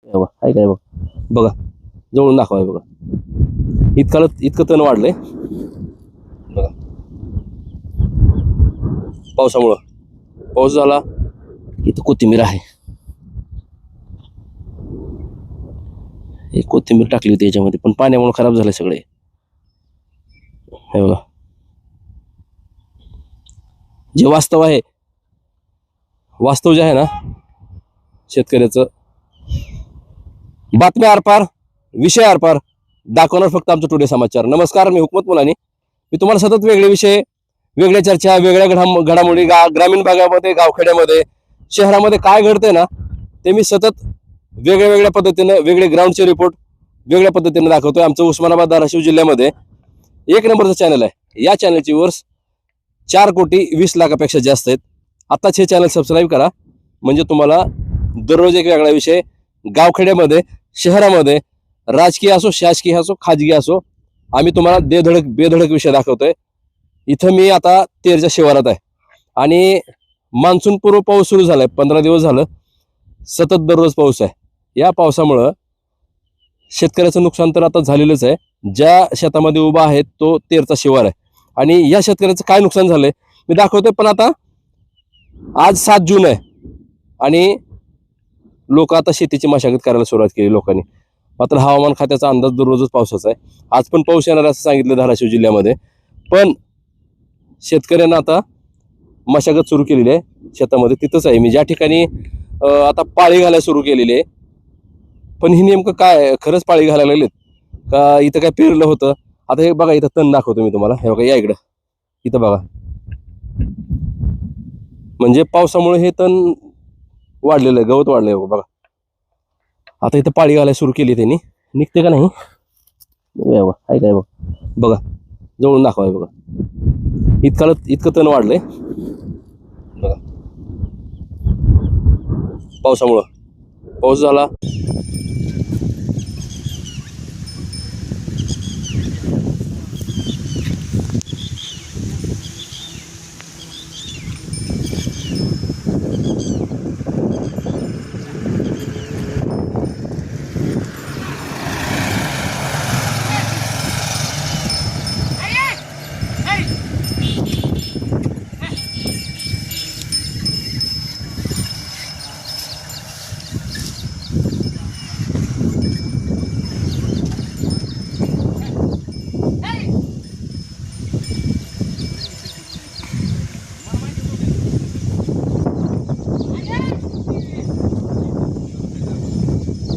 हे बघा, आहे काय बघ, बघा जवळून दाखवा, बघा इतकं तण वाढलंय बघा. पाऊस झाला. इथं कोथिंबीर आहे, एक कोथिंबीर टाकली होती याच्यामध्ये, पण पाण्यामुळे खराब झाले सगळे. हे बघा, जे वास्तव आहे, वास्तव जे आहे ना शेतकऱ्याचं, बातम्या आरपार, विषय आरपार, दाखवणार फक्त आमचं टुडे समाचार. नमस्कार, मी हुकमत मुलानी. मी तुम्हाला सतत वेगळे विषय, वेगळ्या चर्चा, वेगळ्या घडामोडी ग्रामीण भागामध्ये, गावखेड्यामध्ये, शहरामध्ये काय घडतंय ना ते मी सतत वेगळ्या पद्धतीने, वेगळे ग्राउंडचे रिपोर्ट वेगळ्या पद्धतीने दाखवतोय. आमचं उस्मानाबाद धाराशिव जिल्ह्यामध्ये 1 नंबरचं चॅनल आहे. या चॅनलची व्ह्यूअर्स 4,20,00,000पेक्षा जास्त आहेत. आताच हे चॅनल सबस्क्राईब करा, म्हणजे तुम्हाला दररोज एक वेगळा विषय, गावखेड्यामध्ये, शहरामध्ये, राजकीय असो, शासकीय असो, खाजगी असो, आम्ही तुम्हाला बेधडक विषय दाखवतोय. इथं मी आता तेरच्या शिवारात आहे आणि मान्सून पूर्व पाऊस सुरू झालाय. 15 दिवस झालं सतत दररोज पाऊस आहे. या पावसामुळं शेतकऱ्याचं नुकसान तर आता झालेलंच आहे. ज्या शेतामध्ये उभा आहे तो तेरचा शिवार आहे आणि या शेतकऱ्याचं काय नुकसान झालंय मी दाखवतोय. पण आता आज 7 जून आहे आणि लोक आता शेतीची मशागत करायला सुरुवात केली लोकांनी. मात्र हवामान खात्याचा अंदाज दररोजच पावसाचा आहे. आज पण पाऊस येणार असं सांगितलं धाराशिव जिल्ह्यामध्ये. पण शेतकऱ्यांना आता मशागत सुरू केलेली आहे शेतामध्ये. तिथंच आहे मी ज्या ठिकाणी आता पाळी घालायला सुरू केलेली आहे. पण ही नेमकं काय, खरंच पाळी घालायला लागलेत का इथं काय पेरलं होतं? आता हे बघा, इथं तण दाखवतो मी तुम्हाला. हे बघा, या इकडं, इथं बघा, म्हणजे पावसामुळे हे तण वाढलेलं आहे, गवत वाढलंय बघा. आता इथं पाळी घालायला सुरू केली त्यांनी, निघते का नाही आहे काय बघ, बघा जवळून दाखवा, बघा इतकं तण वाढलंय बघा. पाऊस झाला.